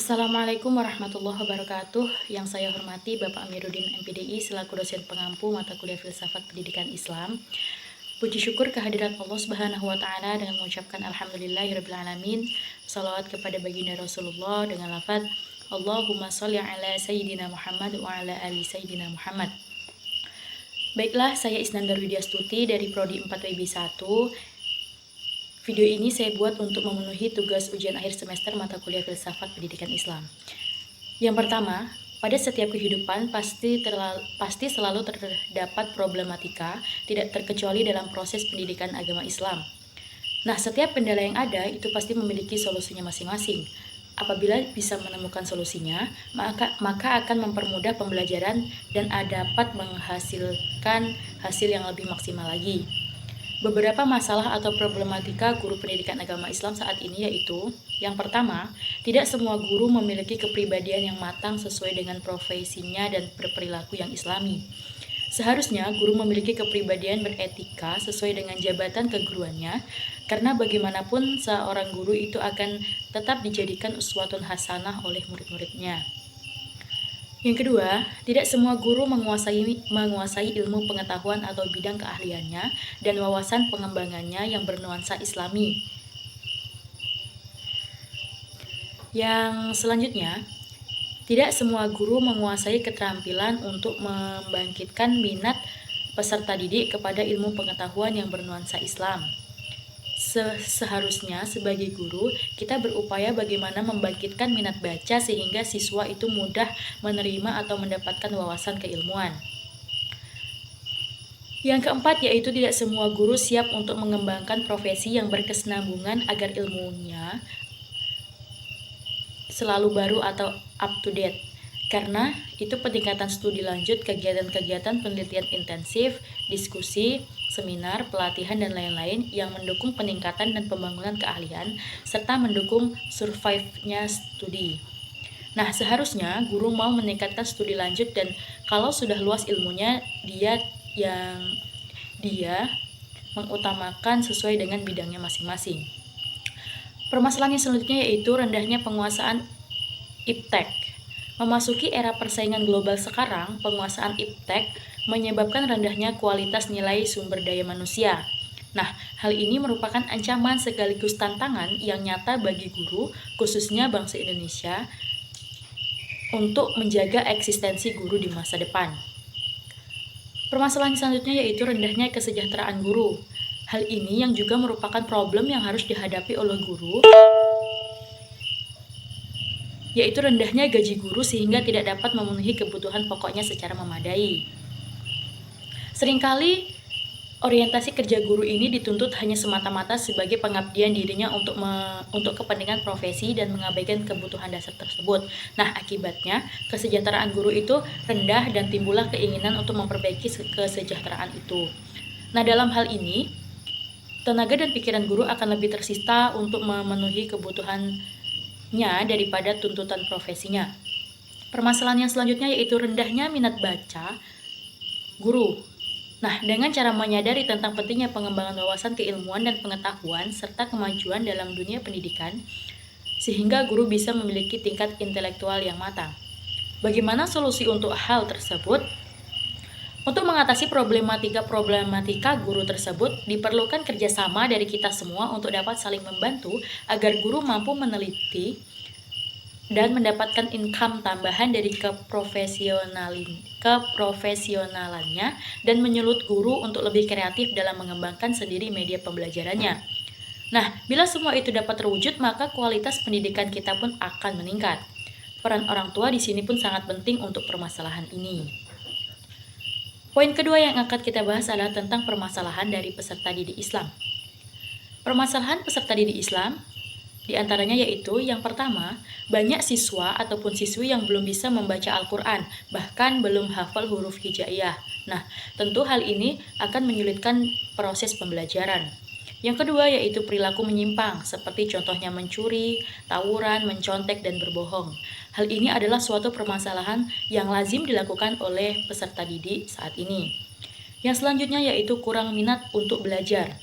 Assalamualaikum warahmatullahi wabarakatuh. Yang saya hormati Bapak Amiruddin MPDI selaku dosen pengampu mata kuliah Filsafat Pendidikan Islam. Puji syukur kehadirat Allah Subhanahu wa taala dengan mengucapkan alhamdulillahirabbil alamin. Shalawat kepada baginda Rasulullah dengan lafaz Allahumma sholli ala sayyidina Muhammad wa ala ali sayyidina Muhammad. Baiklah, saya Isnandar Widyastuti dari prodi 4WB1. Video ini saya buat untuk memenuhi tugas ujian akhir semester mata kuliah Filsafat Pendidikan Islam. Yang pertama, pada setiap kehidupan pasti selalu terdapat problematika, tidak terkecuali dalam proses pendidikan agama Islam. Nah, setiap kendala yang ada itu pasti memiliki solusinya masing-masing. Apabila bisa menemukan solusinya, maka akan mempermudah pembelajaran dan dapat menghasilkan hasil yang lebih maksimal lagi. Beberapa masalah atau problematika guru pendidikan agama Islam saat ini yaitu: yang pertama, tidak semua guru memiliki kepribadian yang matang sesuai dengan profesinya dan berperilaku yang islami. Seharusnya guru memiliki kepribadian beretika sesuai dengan jabatan keguruannya, karena bagaimanapun seorang guru itu akan tetap dijadikan uswatun hasanah oleh murid-muridnya. Yang kedua, tidak semua guru menguasai ilmu pengetahuan atau bidang keahliannya dan wawasan pengembangannya yang bernuansa islami. Yang selanjutnya, tidak semua guru menguasai keterampilan untuk membangkitkan minat peserta didik kepada ilmu pengetahuan yang bernuansa Islam. Seharusnya sebagai guru, kita berupaya bagaimana membangkitkan minat baca sehingga siswa itu mudah menerima atau mendapatkan wawasan keilmuan. Yang keempat yaitu tidak semua guru siap untuk mengembangkan profesi yang berkesinambungan agar ilmunya selalu baru atau up to date. Karena itu peningkatan studi lanjut, kegiatan-kegiatan penelitian intensif, diskusi, seminar, pelatihan, dan lain-lain yang mendukung peningkatan dan pembangunan keahlian, serta mendukung survive-nya studi. Nah, seharusnya guru mau meningkatkan studi lanjut dan kalau sudah luas ilmunya, dia mengutamakan sesuai dengan bidangnya masing-masing. Permasalahan yang selanjutnya yaitu rendahnya penguasaan iptek. Memasuki era persaingan global sekarang, penguasaan iptek menyebabkan rendahnya kualitas nilai sumber daya manusia. Nah, hal ini merupakan ancaman sekaligus tantangan yang nyata bagi guru, khususnya bangsa Indonesia, untuk menjaga eksistensi guru di masa depan. Permasalahan selanjutnya yaitu rendahnya kesejahteraan guru. Hal ini yang juga merupakan problem yang harus dihadapi oleh guru, yaitu rendahnya gaji guru sehingga tidak dapat memenuhi kebutuhan pokoknya secara memadai. Seringkali orientasi kerja guru ini dituntut hanya semata-mata sebagai pengabdian dirinya untuk kepentingan profesi dan mengabaikan kebutuhan dasar tersebut. Nah, akibatnya kesejahteraan guru itu rendah dan timbullah keinginan untuk memperbaiki kesejahteraan itu. Nah, dalam hal ini, tenaga dan pikiran guru akan lebih tersita untuk memenuhi kebutuhan daripada tuntutan profesinya. Permasalahan yang selanjutnya yaitu rendahnya minat baca guru. Nah, dengan cara menyadari tentang pentingnya pengembangan wawasan keilmuan dan pengetahuan serta kemajuan dalam dunia pendidikan, sehingga guru bisa memiliki tingkat intelektual yang matang. Bagaimana solusi untuk hal tersebut? Untuk mengatasi problematika guru tersebut, diperlukan kerjasama dari kita semua untuk dapat saling membantu agar guru mampu meneliti dan mendapatkan income tambahan dari keprofesionalannya dan menyulut guru untuk lebih kreatif dalam mengembangkan sendiri media pembelajarannya. Nah, bila semua itu dapat terwujud, maka kualitas pendidikan kita pun akan meningkat. Peran orang tua di sini pun sangat penting untuk permasalahan ini. Poin kedua yang akan kita bahas adalah tentang permasalahan dari peserta didik Islam. Permasalahan peserta didik Islam diantaranya yaitu yang pertama, banyak siswa ataupun siswi yang belum bisa membaca Al-Quran, bahkan belum hafal huruf hijaiyah. Nah, tentu hal ini akan menyulitkan proses pembelajaran. Yang kedua yaitu perilaku menyimpang, seperti contohnya mencuri, tawuran, mencontek, dan berbohong. Hal ini adalah suatu permasalahan yang lazim dilakukan oleh peserta didik saat ini. Yang selanjutnya yaitu kurang minat untuk belajar.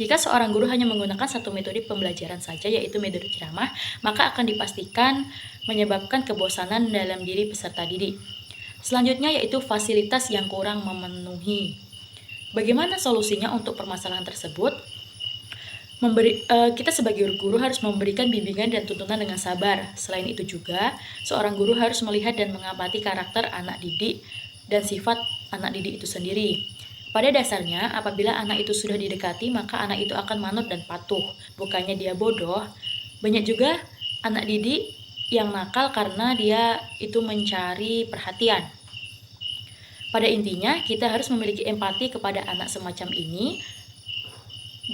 Jika seorang guru hanya menggunakan satu metode pembelajaran saja, yaitu metode ceramah, maka akan dipastikan menyebabkan kebosanan dalam diri peserta didik. Selanjutnya yaitu fasilitas yang kurang memenuhi. Bagaimana solusinya untuk permasalahan tersebut? Kita sebagai guru harus memberikan bimbingan dan tuntunan dengan sabar. Selain itu juga, seorang guru harus melihat dan mengamati karakter anak didik dan sifat anak didik itu sendiri. Pada dasarnya, apabila anak itu sudah didekati, maka anak itu akan manut dan patuh. Bukannya dia bodoh. Banyak juga anak didik yang nakal karena dia itu mencari perhatian. Pada intinya, kita harus memiliki empati kepada anak semacam ini,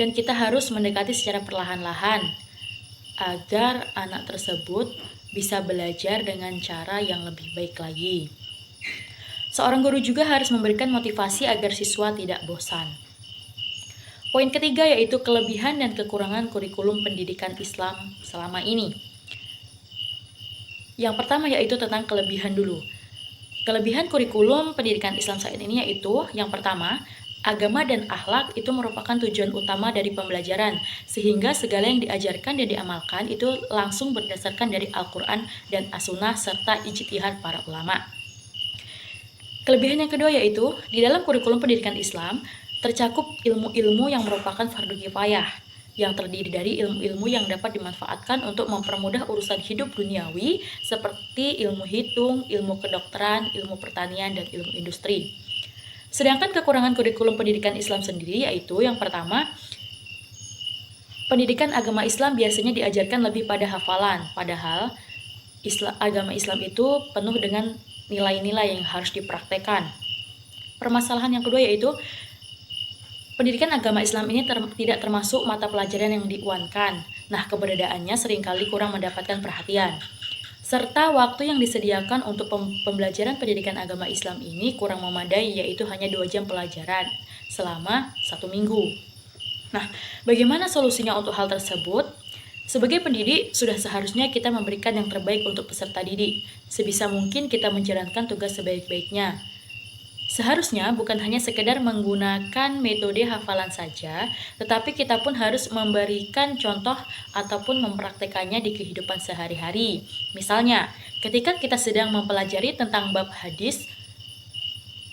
dan kita harus mendekati secara perlahan-lahan agar anak tersebut bisa belajar dengan cara yang lebih baik lagi. Seorang guru juga harus memberikan motivasi agar siswa tidak bosan. Poin ketiga yaitu kelebihan dan kekurangan kurikulum pendidikan Islam selama ini. Yang pertama yaitu tentang kelebihan dulu. Kelebihan kurikulum pendidikan Islam saat ini yaitu yang pertama, agama dan akhlak itu merupakan tujuan utama dari pembelajaran, sehingga segala yang diajarkan dan diamalkan itu langsung berdasarkan dari Al-Quran dan As-Sunnah serta ijtihad para ulama. Kelebihan yang kedua yaitu, di dalam kurikulum pendidikan Islam, tercakup ilmu-ilmu yang merupakan fardu kifayah, yang terdiri dari ilmu-ilmu yang dapat dimanfaatkan untuk mempermudah urusan hidup duniawi, seperti ilmu hitung, ilmu kedokteran, ilmu pertanian, dan ilmu industri. Sedangkan kekurangan kurikulum pendidikan Islam sendiri yaitu yang pertama, pendidikan agama Islam biasanya diajarkan lebih pada hafalan, padahal agama Islam itu penuh dengan nilai-nilai yang harus dipraktekkan. Permasalahan yang kedua yaitu pendidikan agama Islam ini tidak termasuk mata pelajaran yang diuankan. Nah, keberadaannya seringkali kurang mendapatkan perhatian. Serta waktu yang disediakan untuk pembelajaran pendidikan agama Islam ini kurang memadai, yaitu hanya 2 jam pelajaran selama 1 minggu. Nah, bagaimana solusinya untuk hal tersebut? Sebagai pendidik, sudah seharusnya kita memberikan yang terbaik untuk peserta didik. Sebisa mungkin kita menjalankan tugas sebaik-baiknya. Seharusnya bukan hanya sekedar menggunakan metode hafalan saja, tetapi kita pun harus memberikan contoh ataupun mempraktekannya di kehidupan sehari-hari. Misalnya, ketika kita sedang mempelajari tentang bab hadis,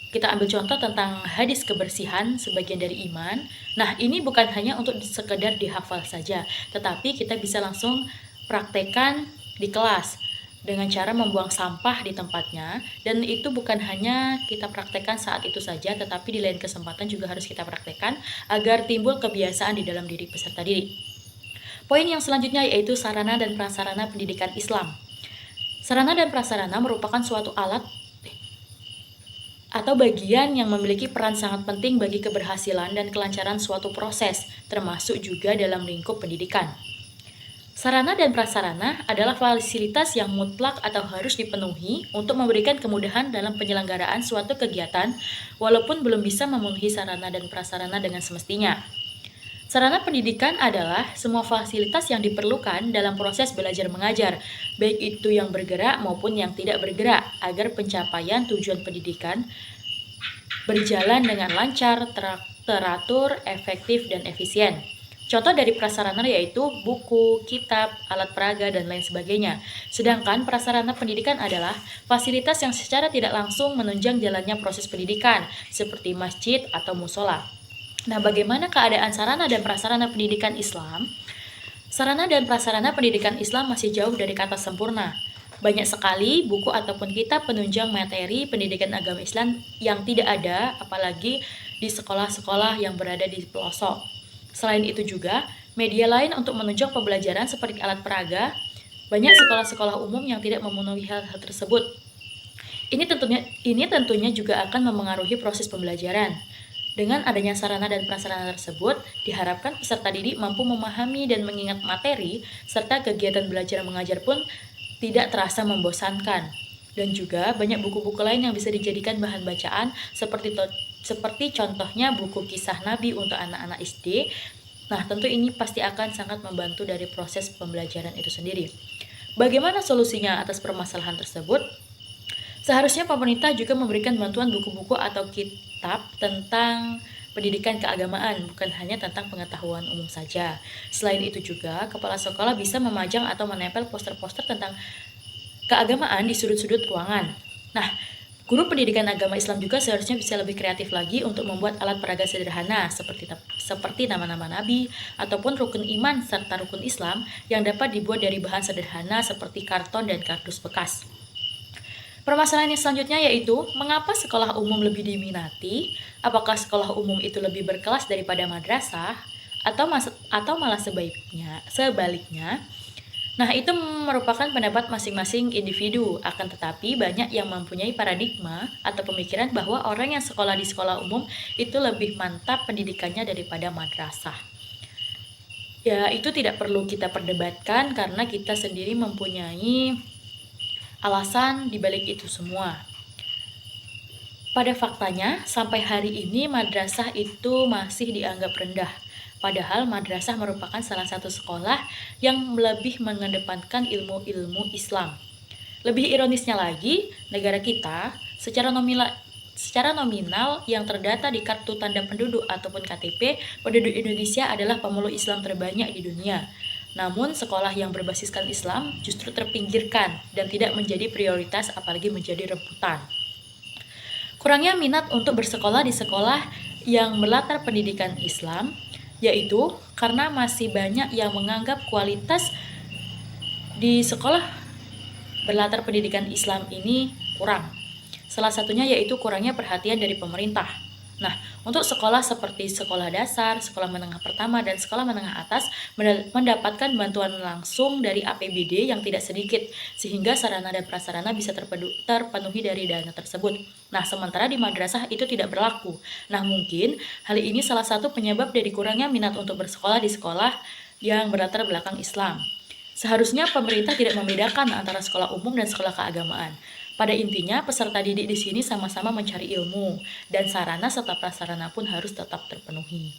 kita ambil contoh tentang hadis kebersihan sebagian dari iman. Nah, ini bukan hanya untuk sekedar dihafal saja, tetapi kita bisa langsung praktekkan di kelas dengan cara membuang sampah di tempatnya, dan itu bukan hanya kita praktekkan saat itu saja, tetapi di lain kesempatan juga harus kita praktekkan agar timbul kebiasaan di dalam diri peserta didik. Poin yang selanjutnya yaitu sarana dan prasarana pendidikan Islam. Sarana dan prasarana merupakan suatu alat atau bagian yang memiliki peran sangat penting bagi keberhasilan dan kelancaran suatu proses, termasuk juga dalam lingkup pendidikan. Sarana dan prasarana adalah fasilitas yang mutlak atau harus dipenuhi untuk memberikan kemudahan dalam penyelenggaraan suatu kegiatan, walaupun belum bisa memenuhi sarana dan prasarana dengan semestinya. Sarana pendidikan adalah semua fasilitas yang diperlukan dalam proses belajar mengajar, baik itu yang bergerak maupun yang tidak bergerak, agar pencapaian tujuan pendidikan berjalan dengan lancar, teratur, efektif, dan efisien. Contoh dari prasarana yaitu buku, kitab, alat peraga, dan lain sebagainya. Sedangkan prasarana pendidikan adalah fasilitas yang secara tidak langsung menunjang jalannya proses pendidikan, seperti masjid atau musola. Nah, bagaimana keadaan sarana dan prasarana pendidikan Islam? Sarana dan prasarana pendidikan Islam masih jauh dari kata sempurna. Banyak sekali buku ataupun kitab penunjang materi pendidikan agama Islam yang tidak ada, apalagi di sekolah-sekolah yang berada di pelosok. Selain itu juga, media lain untuk menunjang pembelajaran seperti alat peraga, banyak sekolah-sekolah umum yang tidak memenuhi hal-hal tersebut. Ini tentunya juga akan memengaruhi proses pembelajaran. Dengan adanya sarana dan prasarana tersebut, diharapkan peserta didik mampu memahami dan mengingat materi, serta kegiatan belajar mengajar pun tidak terasa membosankan. Dan juga banyak buku-buku lain yang bisa dijadikan bahan bacaan, seperti contohnya buku kisah Nabi untuk anak-anak SD. Nah, tentu ini pasti akan sangat membantu dari proses pembelajaran itu sendiri. Bagaimana solusinya atas permasalahan tersebut? Seharusnya pemerintah juga memberikan bantuan buku-buku atau kitab tentang pendidikan keagamaan, bukan hanya tentang pengetahuan umum saja. Selain itu juga, kepala sekolah bisa memajang atau menempel poster-poster tentang keagamaan di sudut-sudut ruangan. Nah, guru pendidikan agama Islam juga seharusnya bisa lebih kreatif lagi untuk membuat alat peraga sederhana seperti nama-nama nabi ataupun rukun iman serta rukun Islam yang dapat dibuat dari bahan sederhana seperti karton dan kardus bekas. Permasalahan yang selanjutnya yaitu, mengapa sekolah umum lebih diminati? Apakah sekolah umum itu lebih berkelas daripada madrasah? Atau malah sebaliknya? Nah, itu merupakan pendapat masing-masing individu, akan tetapi banyak yang mempunyai paradigma atau pemikiran bahwa orang yang sekolah di sekolah umum itu lebih mantap pendidikannya daripada madrasah. Ya, itu tidak perlu kita perdebatkan karena kita sendiri mempunyai alasan dibalik itu semua. Pada faktanya, sampai hari ini madrasah itu masih dianggap rendah. Padahal madrasah merupakan salah satu sekolah yang lebih mengedepankan ilmu-ilmu Islam. Lebih ironisnya lagi, negara kita secara nominal yang terdata di kartu tanda penduduk ataupun KTP, penduduk Indonesia adalah pemeluk Islam terbanyak di dunia. Namun, sekolah yang berbasiskan Islam justru terpinggirkan dan tidak menjadi prioritas, apalagi menjadi rebutan. Kurangnya minat untuk bersekolah di sekolah yang berlatar pendidikan Islam, yaitu karena masih banyak yang menganggap kualitas di sekolah berlatar pendidikan Islam ini kurang. Salah satunya yaitu kurangnya perhatian dari pemerintah. Nah, untuk sekolah seperti sekolah dasar, sekolah menengah pertama, dan sekolah menengah atas mendapatkan bantuan langsung dari APBD yang tidak sedikit, sehingga sarana dan prasarana bisa terpenuhi dari dana tersebut. Nah, sementara di madrasah itu tidak berlaku. Nah, mungkin hal ini salah satu penyebab dari kurangnya minat untuk bersekolah di sekolah yang berlatar belakang Islam. Seharusnya pemerintah tidak membedakan antara sekolah umum dan sekolah keagamaan. Pada intinya, peserta didik di sini sama-sama mencari ilmu, dan sarana serta prasarana pun harus tetap terpenuhi.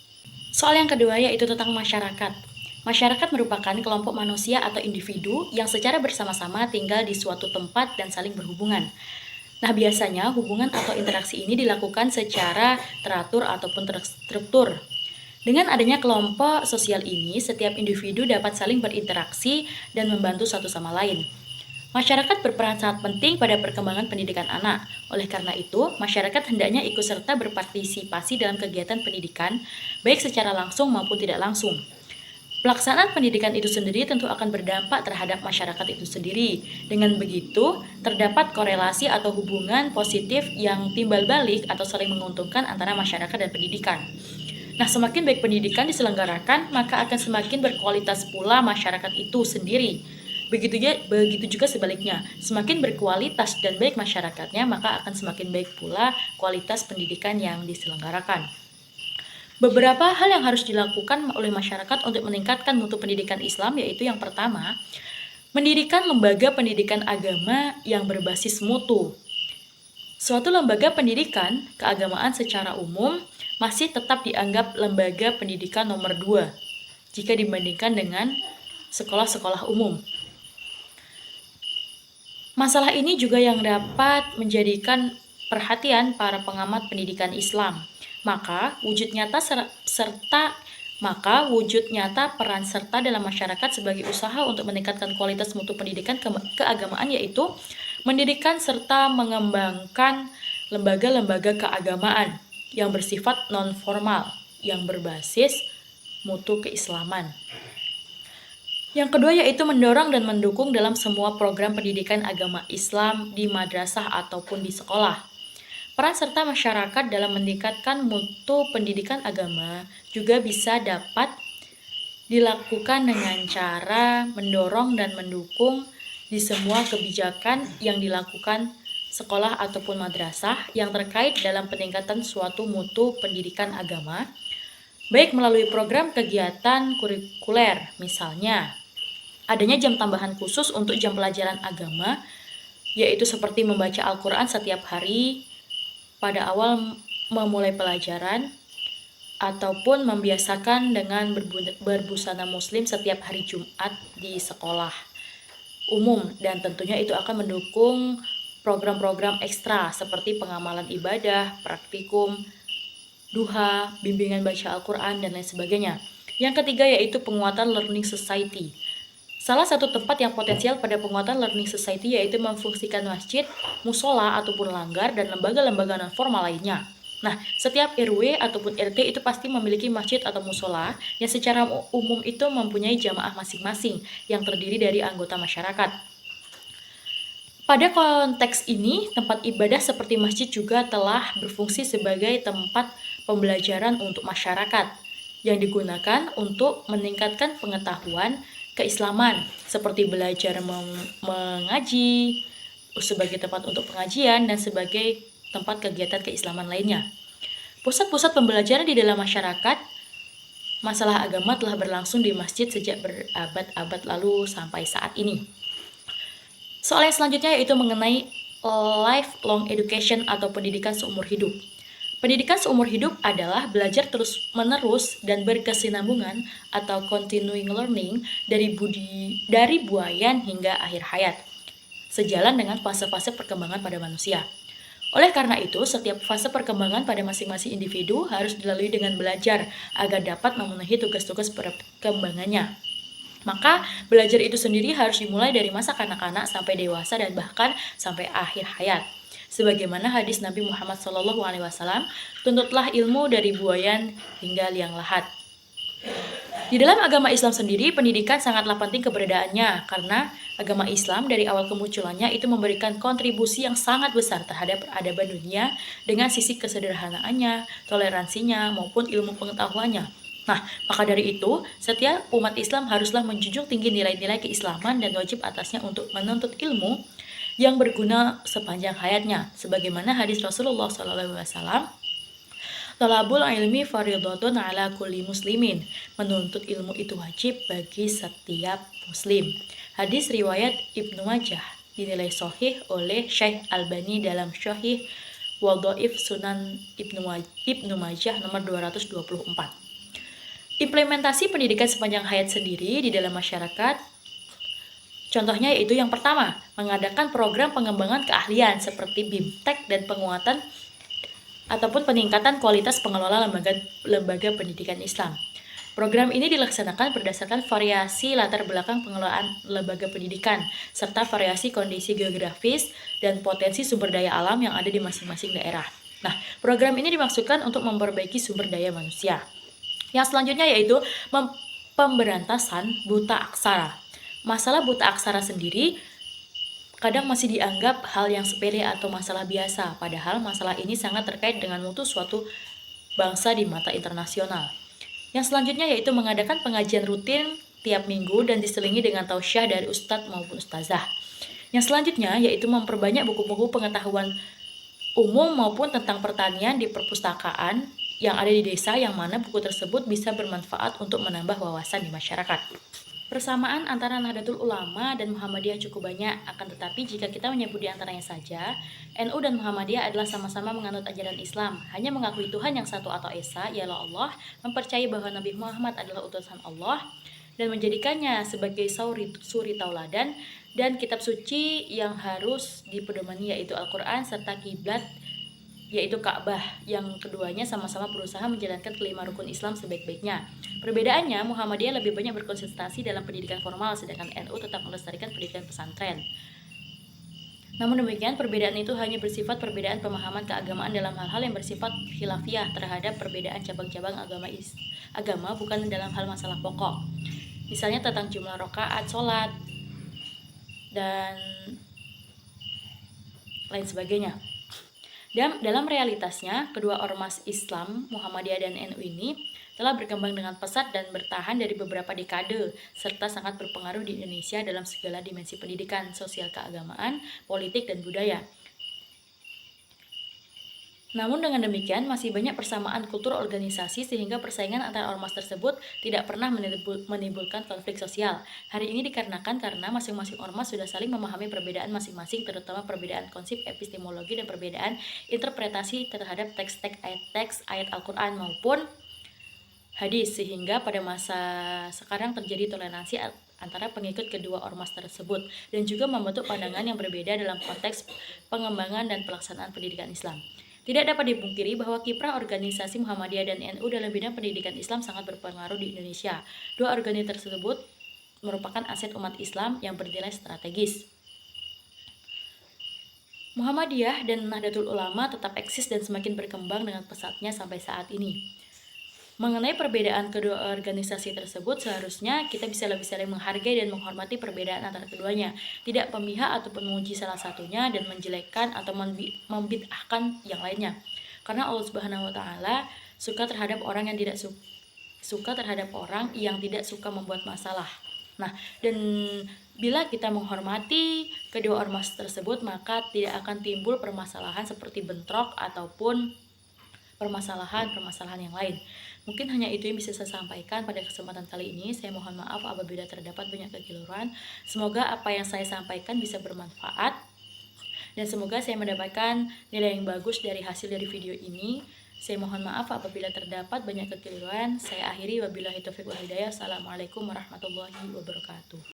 Soal yang kedua yaitu tentang masyarakat. Masyarakat merupakan kelompok manusia atau individu yang secara bersama-sama tinggal di suatu tempat dan saling berhubungan. Nah, biasanya hubungan atau interaksi ini dilakukan secara teratur ataupun terstruktur. Dengan adanya kelompok sosial ini, setiap individu dapat saling berinteraksi dan membantu satu sama lain. Masyarakat berperan sangat penting pada perkembangan pendidikan anak. Oleh karena itu, masyarakat hendaknya ikut serta berpartisipasi dalam kegiatan pendidikan, baik secara langsung maupun tidak langsung. Pelaksanaan pendidikan itu sendiri tentu akan berdampak terhadap masyarakat itu sendiri. Dengan begitu, terdapat korelasi atau hubungan positif yang timbal balik atau saling menguntungkan antara masyarakat dan pendidikan. Nah, semakin baik pendidikan diselenggarakan, maka akan semakin berkualitas pula masyarakat itu sendiri. Begitu juga sebaliknya, semakin berkualitas dan baik masyarakatnya, maka akan semakin baik pula kualitas pendidikan yang diselenggarakan. Beberapa hal yang harus dilakukan oleh masyarakat untuk meningkatkan mutu pendidikan Islam yaitu yang pertama, mendirikan lembaga pendidikan agama yang berbasis mutu. Suatu lembaga pendidikan keagamaan secara umum masih tetap dianggap lembaga pendidikan nomor 2 jika dibandingkan dengan sekolah-sekolah umum. Masalah ini juga yang dapat menjadikan perhatian para pengamat pendidikan Islam. Maka wujud nyata peran serta dalam masyarakat sebagai usaha untuk meningkatkan kualitas mutu pendidikan keagamaan yaitu mendirikan serta mengembangkan lembaga-lembaga keagamaan yang bersifat non-formal yang berbasis mutu keislaman. Yang kedua yaitu mendorong dan mendukung dalam semua program pendidikan agama Islam di madrasah ataupun di sekolah. Peran serta masyarakat dalam meningkatkan mutu pendidikan agama juga bisa dapat dilakukan dengan cara mendorong dan mendukung di semua kebijakan yang dilakukan sekolah ataupun madrasah yang terkait dalam peningkatan suatu mutu pendidikan agama, baik melalui program kegiatan kurikuler, misalnya adanya jam tambahan khusus untuk jam pelajaran agama, yaitu seperti membaca Al-Quran setiap hari pada awal memulai pelajaran, ataupun membiasakan dengan berbusana muslim setiap hari Jumat di sekolah umum, dan tentunya itu akan mendukung program-program ekstra seperti pengamalan ibadah, praktikum, duha, bimbingan baca Al-Quran, dan lain sebagainya. Yang ketiga yaitu penguatan learning society. Salah satu tempat yang potensial pada penguatan learning society yaitu memfungsikan masjid, musola ataupun langgar, dan lembaga-lembaga non-formal lainnya. Nah, setiap RW ataupun RT itu pasti memiliki masjid atau musola yang secara umum itu mempunyai jamaah masing-masing yang terdiri dari anggota masyarakat. Pada konteks ini, tempat ibadah seperti masjid juga telah berfungsi sebagai tempat pembelajaran untuk masyarakat yang digunakan untuk meningkatkan pengetahuan keislaman, seperti belajar mengaji, sebagai tempat untuk pengajian, dan sebagai tempat kegiatan keislaman lainnya. Pusat-pusat pembelajaran di dalam masyarakat masalah agama telah berlangsung di masjid sejak berabad-abad lalu sampai saat ini. Soal yang selanjutnya yaitu mengenai lifelong education atau pendidikan seumur hidup. Pendidikan seumur hidup adalah belajar terus-menerus dan berkesinambungan atau continuing learning dari buayan hingga akhir hayat, sejalan dengan fase-fase perkembangan pada manusia. Oleh karena itu, setiap fase perkembangan pada masing-masing individu harus dilalui dengan belajar agar dapat memenuhi tugas-tugas perkembangannya. Maka, belajar itu sendiri harus dimulai dari masa kanak-kanak sampai dewasa dan bahkan sampai akhir hayat. Sebagaimana hadis Nabi Muhammad SAW, tuntutlah ilmu dari buayan hingga liang lahat. Di dalam agama Islam sendiri, pendidikan sangatlah penting keberadaannya karena agama Islam dari awal kemunculannya itu memberikan kontribusi yang sangat besar terhadap peradaban dunia dengan sisi kesederhanaannya, toleransinya, maupun ilmu pengetahuannya. Nah, maka dari itu, setiap umat Islam haruslah menjunjung tinggi nilai-nilai keislaman dan wajib atasnya untuk menuntut ilmu yang berguna sepanjang hayatnya, sebagaimana hadis Rasulullah SAW, talabul ilmi fardhatun ala kulli muslimin. Menuntut ilmu itu wajib bagi setiap muslim. Hadis riwayat Ibnu Majah dinilai sahih oleh Syekh Albani dalam Syahih wa Dhaif Sunan Ibnu Majah nomor 224. Implementasi pendidikan sepanjang hayat sendiri di dalam masyarakat, contohnya yaitu yang pertama, mengadakan program pengembangan keahlian seperti BIMTEK dan penguatan ataupun peningkatan kualitas pengelola lembaga pendidikan Islam. Program ini dilaksanakan berdasarkan variasi latar belakang pengelolaan lembaga pendidikan, serta variasi kondisi geografis dan potensi sumber daya alam yang ada di masing-masing daerah. Nah, program ini dimaksudkan untuk memperbaiki sumber daya manusia. Yang selanjutnya yaitu pemberantasan buta aksara. Masalah buta aksara sendiri kadang masih dianggap hal yang sepele atau masalah biasa, padahal masalah ini sangat terkait dengan mutu suatu bangsa di mata internasional. Yang selanjutnya yaitu mengadakan pengajian rutin tiap minggu dan diselingi dengan tausiah dari ustadz maupun ustazah. Yang selanjutnya yaitu memperbanyak buku-buku pengetahuan umum maupun tentang pertanian di perpustakaan yang ada di desa, yang mana buku tersebut bisa bermanfaat untuk menambah wawasan di masyarakat. Persamaan antara Nahdlatul Ulama dan Muhammadiyah cukup banyak, akan tetapi jika kita menyebut di antaranya saja, NU dan Muhammadiyah adalah sama-sama menganut ajaran Islam, hanya mengakui Tuhan yang satu atau Esa, ialah Allah, mempercayai bahwa Nabi Muhammad adalah utusan Allah, dan menjadikannya sebagai suri tauladan dan kitab suci yang harus dipedomani yaitu Al-Quran, serta kiblat yaitu Ka'bah, yang keduanya sama-sama berusaha menjalankan kelima rukun Islam sebaik-baiknya. Perbedaannya, Muhammadiyah lebih banyak berkonsentrasi dalam pendidikan formal, sedangkan NU tetap melestarikan pendidikan pesantren. Namun demikian, perbedaan itu hanya bersifat perbedaan pemahaman keagamaan dalam hal-hal yang bersifat khilafiyah terhadap perbedaan cabang-cabang agama, bukan dalam hal masalah pokok. Misalnya tentang jumlah rakaat sholat dan lain sebagainya. Dan dalam realitasnya, kedua ormas Islam, Muhammadiyah dan NU ini telah berkembang dengan pesat dan bertahan dari beberapa dekade, serta sangat berpengaruh di Indonesia dalam segala dimensi pendidikan, sosial keagamaan, politik, dan budaya. Namun dengan demikian, masih banyak persamaan kultur organisasi sehingga persaingan antara ormas tersebut tidak pernah menimbulkan konflik sosial. Hari ini dikarenakan karena masing-masing ormas sudah saling memahami perbedaan masing-masing, terutama perbedaan konsep epistemologi dan perbedaan interpretasi terhadap teks ayat Al-Quran maupun hadis, sehingga pada masa sekarang terjadi toleransi antara pengikut kedua ormas tersebut dan juga membentuk pandangan yang berbeda dalam konteks pengembangan dan pelaksanaan pendidikan Islam. Tidak dapat dipungkiri bahwa kiprah organisasi Muhammadiyah dan NU dalam bidang pendidikan Islam sangat berpengaruh di Indonesia. Dua organisasi tersebut merupakan aset umat Islam yang bernilai strategis. Muhammadiyah dan Nahdlatul Ulama tetap eksis dan semakin berkembang dengan pesatnya sampai saat ini. Mengenai perbedaan kedua organisasi tersebut, seharusnya kita bisa lebih saling menghargai dan menghormati perbedaan antara keduanya, tidak memihak ataupun memuji salah satunya dan menjelekkan atau membid'ahkan yang lainnya. Karena Allah Subhanahu wa taala suka terhadap orang yang tidak suka membuat masalah. Nah, dan bila kita menghormati kedua ormas tersebut, maka tidak akan timbul permasalahan seperti bentrok ataupun permasalahan yang lain. Mungkin hanya itu yang bisa saya sampaikan pada kesempatan kali ini. Saya mohon maaf apabila terdapat banyak kekeliruan. Semoga apa yang saya sampaikan bisa bermanfaat dan semoga saya mendapatkan nilai yang bagus dari hasil dari video ini. Saya mohon maaf apabila terdapat banyak kekeliruan. Saya akhiri wabillahi taufiq wal hidayah. Assalamualaikum warahmatullahi wabarakatuh.